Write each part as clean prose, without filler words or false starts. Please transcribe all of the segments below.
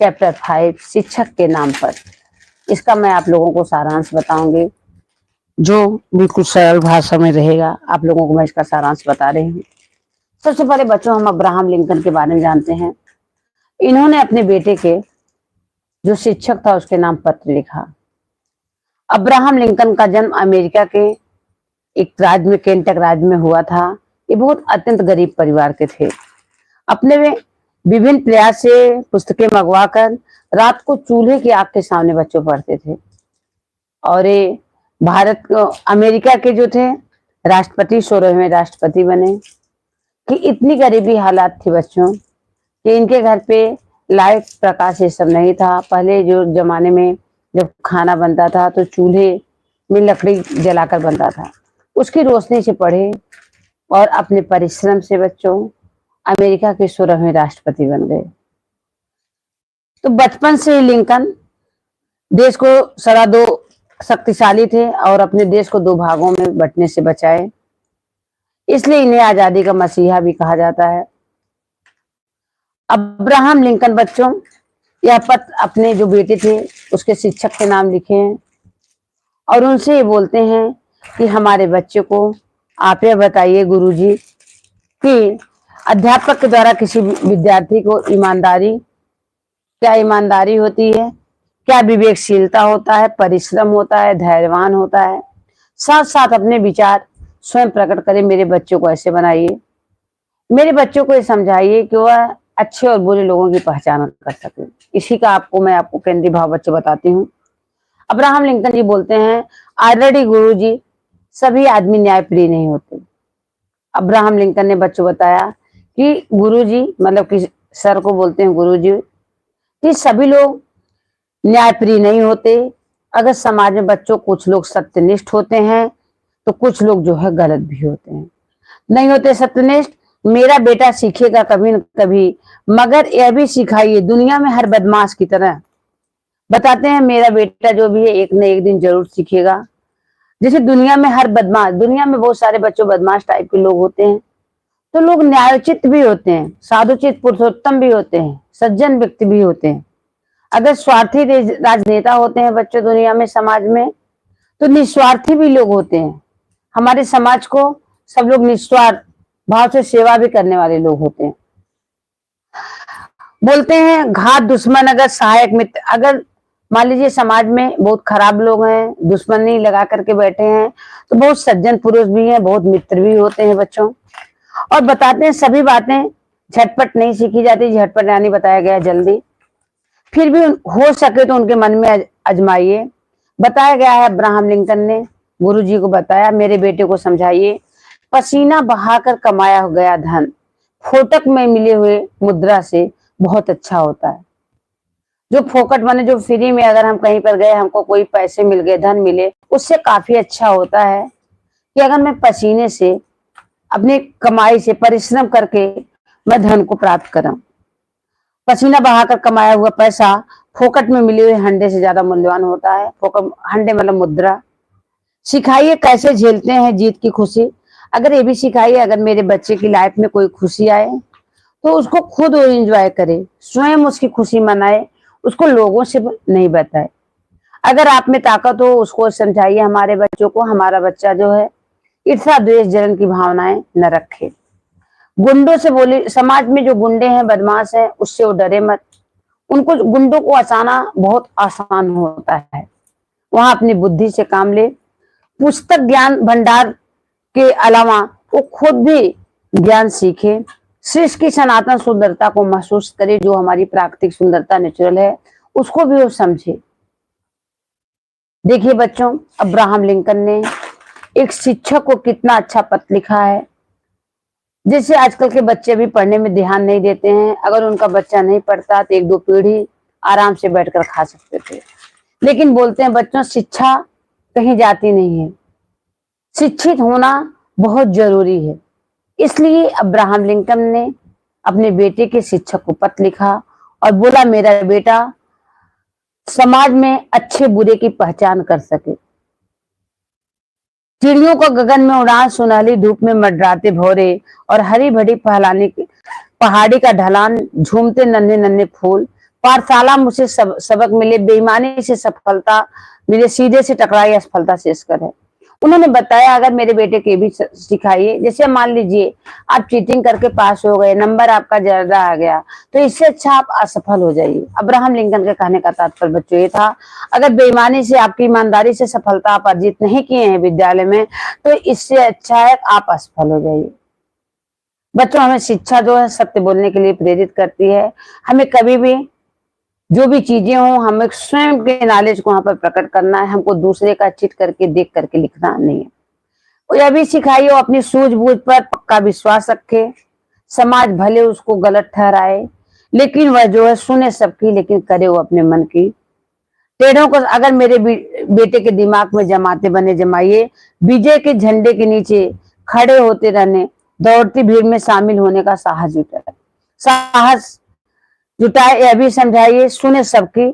Chapter 5 शिक्षक के नाम पर। इसका मैं आप लोगों को सारांश बताऊंगी जो बिल्कुल सरल भाषा में रहेगा। आप लोगों को मैं इसका सारांश बता रही हूँ। सबसे पहले बच्चों हम अब्राहम लिंकन के बारे में जानते हैं। इन्होंने अपने बेटे के जो शिक्षक था उसके नाम पत्र लिखा। अब्राहम लिंकन का जन्म अमेरिका के एक राज्य में, केंटक राज्य में हुआ था। ये बहुत अत्यंत गरीब परिवार के थे। अपने में विभिन्न प्रयास से पुस्तकें मंगवा कर रात को चूल्हे की आग के सामने बच्चों पढ़ते थे। और ये भारत को, अमेरिका के जो थे राष्ट्रपति, 16वें राष्ट्रपति बने। कि इतनी गरीबी हालात थी बच्चों कि इनके घर पे लाइट, प्रकाश ये सब नहीं था। पहले जो जमाने में जब खाना बनता था तो चूल्हे में लकड़ी जलाकर बनता था, उसकी रोशनी से पढ़े और अपने परिश्रम से बच्चों अमेरिका के 16वें राष्ट्रपति बन गए। तो बचपन से ही लिंकन देश को सदा दो शक्तिशाली थे और अपने देश को दो भागों में बंटने से बचाए, इसलिए इन्हें आजादी का मसीहा भी कहा जाता है। अब्राहम लिंकन बच्चों यह पत्र अपने जो बेटे थे उसके शिक्षक के नाम लिखे हैं और उनसे ये बोलते हैं कि हमारे बच्चे को आप यह बताइए गुरुजी कि अध्यापक के द्वारा किसी विद्यार्थी को क्या ईमानदारी होती है, क्या विवेकशीलता होता है, परिश्रम होता है, धैर्यवान होता है। साथ साथ अपने विचार स्वयं प्रकट करें। मेरे बच्चों को ऐसे बनाइए, मेरे बच्चों को ये समझाइए कि वह अच्छे और बुरे लोगों की पहचान कर सके। इसी का मैं आपको केंद्रीय भाव बच्चे बताती हूँ। अब्राहम लिंकन जी बोलते हैं, ऑलरेडी गुरुजी सभी आदमी न्यायप्रिय नहीं होते। अब्राहम लिंकन ने बच्चों बताया कि गुरुजी, मतलब कि सर को बोलते हैं गुरुजी, कि सभी लोग न्यायप्रिय नहीं होते। अगर समाज में बच्चों कुछ लोग सत्यनिष्ठ होते हैं तो कुछ लोग जो है गलत भी होते हैं। नहीं होते सत्यनिष्ठ। मेरा बेटा सीखेगा कभी न कभी, मगर यह भी सिखाइए दुनिया में हर बदमाश की तरह। बताते हैं मेरा बेटा जो भी है एक न एक दिन जरूर सीखेगा। जैसे दुनिया में हर बदमाश, दुनिया में बहुत सारे बच्चों बदमाश टाइप के लोग होते हैं, तो लोग न्यायोचित भी होते हैं, साधुचित पुरुषोत्तम भी होते हैं, सज्जन व्यक्ति भी होते हैं। अगर स्वार्थी राजनेता होते हैं बच्चों दुनिया में, समाज में, तो निस्वार्थी भी लोग होते हैं। हमारे समाज को सब लोग निस्वार्थ भाव से सेवा भी करने वाले लोग होते हैं। बोलते हैं घात दुश्मन अगर सहायक मित्र। अगर मान लीजिए समाज में बहुत खराब लोग हैं, दुश्मनी लगा करके बैठे हैं, तो बहुत सज्जन पुरुष भी हैं, बहुत मित्र भी होते हैं बच्चों। और बताते हैं सभी बातें झटपट नहीं सीखी जाती, झटपट यानी बताया गया जल्दी, फिर भी हो सके तो उनके मन में अजमाइए। बताया गया है, अब्राहम लिंकन ने गुरुजी को बताया, मेरे बेटे को समझाइए, पसीना बहाकर कमाया गया धन फोकट में मिले हुए मुद्रा से बहुत अच्छा होता है। जो फोकट माने जो फ्री में अगर हम कहीं पर गए, हमको कोई पैसे मिल गए, धन मिले, उससे काफी अच्छा होता है कि अगर मैं पसीने से, अपनी कमाई से, परिश्रम करके मैं धन को प्राप्त करूं। पसीना बहाकर कमाया हुआ पैसा फोकट में मिले हुए हंडे से ज्यादा मूल्यवान होता है। फोकट, हंडे मतलब मुद्रा। सिखाइए कैसे झेलते हैं जीत की खुशी। अगर ये भी सिखाइए, अगर मेरे बच्चे की लाइफ में कोई खुशी आए तो उसको खुद एंजॉय करे, स्वयं उसकी खुशी मनाए, उसको लोगों से नहीं बताए। अगर आप में ताकत हो उसको समझाइए हमारे बच्चों को, हमारा बच्चा जो है ईर्ष्या द्वेष जलन की भावनाएं न रखे। गुंडों से बोले, समाज में जो गुंडे हैं, बदमाश हैं, उससे वो डरे मत। उनको, गुंडों को हंसाना बहुत आसान होता है, वहां अपनी बुद्धि से काम ले। पुस्तक ज्ञान भंडार के अलावा वो खुद भी ज्ञान सीखे। सृष्टि की सनातन सुंदरता को महसूस करे, जो हमारी प्राकृतिक सुंदरता नेचुरल है, उसको भी वो समझे। देखिए बच्चों, अब्राहम लिंकन ने एक शिक्षक को कितना अच्छा पत्र लिखा है। जैसे आजकल के बच्चे भी पढ़ने में ध्यान नहीं देते हैं, अगर उनका बच्चा नहीं पढ़ता तो एक दो पीढ़ी आराम से बैठकर खा सकते थे। लेकिन बोलते हैं बच्चों, शिक्षा कहीं जाती नहीं है, शिक्षित होना बहुत जरूरी है। इसलिए अब्राहम लिंकन ने अपने बेटे के शिक्षक को पत्र लिखा और बोला, मेरा बेटा समाज में अच्छे बुरे की पहचान कर सके। चिड़ियों को गगन में उड़ान, सुनहली धूप में मंडराते भौरे और हरी भरी पहाड़ी का ढलान, झूमते नन्हे नन्हे फूल, पाठशाला मुझसे सबक मिले, बेईमानी से सफलता मिले, सीधे से टकराई असफलता शेषकर है। उन्होंने बताया अगर मेरे बेटे के भी सिखाइए, जैसे मान लीजिए आप चीटिंग करके पास हो गए, नंबर आपका ज्यादा आ गया, तो इससे अच्छा आप असफल हो जाइए। अब्राहम लिंकन के कहने का तात्पर्य बच्चों ये था, अगर बेईमानी से, आपकी ईमानदारी से सफलता आप अर्जित नहीं किए हैं विद्यालय में, तो इससे अच्छा है आप असफल हो जाइए। बच्चों, हमें शिक्षा जो है सत्य बोलने के लिए प्रेरित करती है। हमें कभी भी जो भी चीजें हो, हमें स्वयं के नॉलेज को वहां पर प्रकट करना है, हमको दूसरे का चिट करके देख करके लिखना नहीं है। यह भी सिखाइए अपनी सूझबूझ पर पक्का विश्वास रखे, समाज भले उसको गलत ठहराए, लेकिन वह जो है सुने सबकी, लेकिन करे वो अपने मन की। टेढ़ों को अगर मेरे बेटे के दिमाग में जमाते बने जमाइए, विजय के झंडे के नीचे खड़े होते रहने, दौड़ती भीड़ में शामिल होने का साहस जुटाए, यह भी समझाइए सुने सबकी,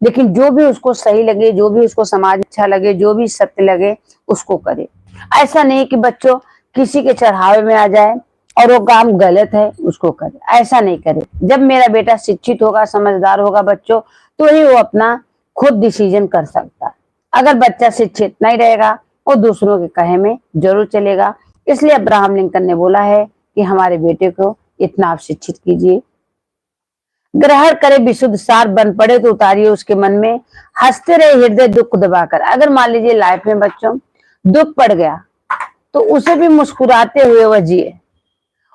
लेकिन जो भी उसको सही लगे, जो भी उसको समाज अच्छा लगे, जो भी सत्य लगे उसको करे। ऐसा नहीं कि बच्चों किसी के चढ़ावे में आ जाए और वो काम गलत है उसको करे, ऐसा नहीं करे। जब मेरा बेटा शिक्षित होगा, समझदार होगा बच्चों, तो ही वो अपना खुद डिसीजन कर सकता है। अगर बच्चा शिक्षित नहीं रहेगा, वो दूसरों के कहे में जरूर चलेगा। इसलिए अब्राहम लिंकन ने बोला है कि हमारे बेटे को इतना आप शिक्षित कीजिए। ग्रहण करे विशुद्ध सार, बन पड़े तो उतारिए उसके मन में, हंसते रहे हृदय दुख दबाकर। अगर मान लीजिए लाइफ में बच्चों दुख पड़ गया, तो उसे भी मुस्कुराते हुए वह जिए।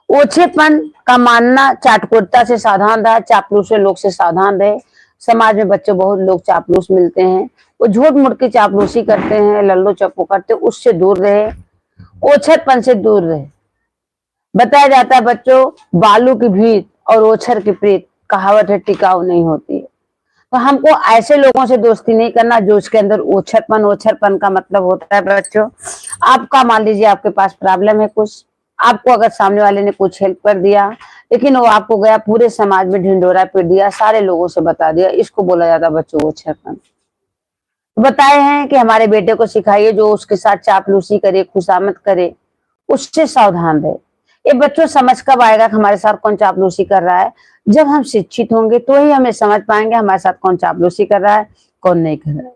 ओछेपन का मानना, चाटकोरता से सावधान रहा, चापलूस लोग से सावधान रहे। समाज में बच्चों बहुत लोग चापलूस मिलते हैं, वो झूठ मूठ की चापलूसी करते हैं, लल्लो चप्पू करते, उससे दूर रहे, ओछरपन से दूर रहे। बताया जाता है बच्चों, बालू की भीत और ओछर की प्रीत कहावत है टिकाऊ नहीं होती है। तो हमको ऐसे लोगों से दोस्ती नहीं करना जो उसके अंदर ओछरपन का मतलब होता है बच्चों, आपका मान लीजिए आपके पास प्रॉब्लम है कुछ, आपको अगर सामने वाले ने कुछ हेल्प कर दिया, लेकिन वो आपको गया पूरे समाज में ढिंडोरा पीट दिया, सारे लोगों से बता दिया, इसको बोला जाता है बच्चों ओछरपन। बताए हैं कि हमारे बेटे को सिखाइए जो उसके साथ चापलूसी करे, खुशामद करे, उससे सावधान रहे। ये बच्चों समझ कब आएगा कि हमारे साथ कौन चापलूसी कर रहा है? जब हम शिक्षित होंगे तो ही हमें समझ पाएंगे हमारे साथ कौन चापलूसी कर रहा है, कौन नहीं कर रहा है।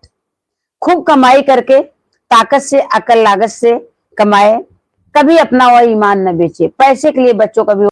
खूब कमाई करके ताकत से, अकल लागत से कमाए, कभी अपना वह ईमान न बेचे। पैसे के लिए बच्चों कभी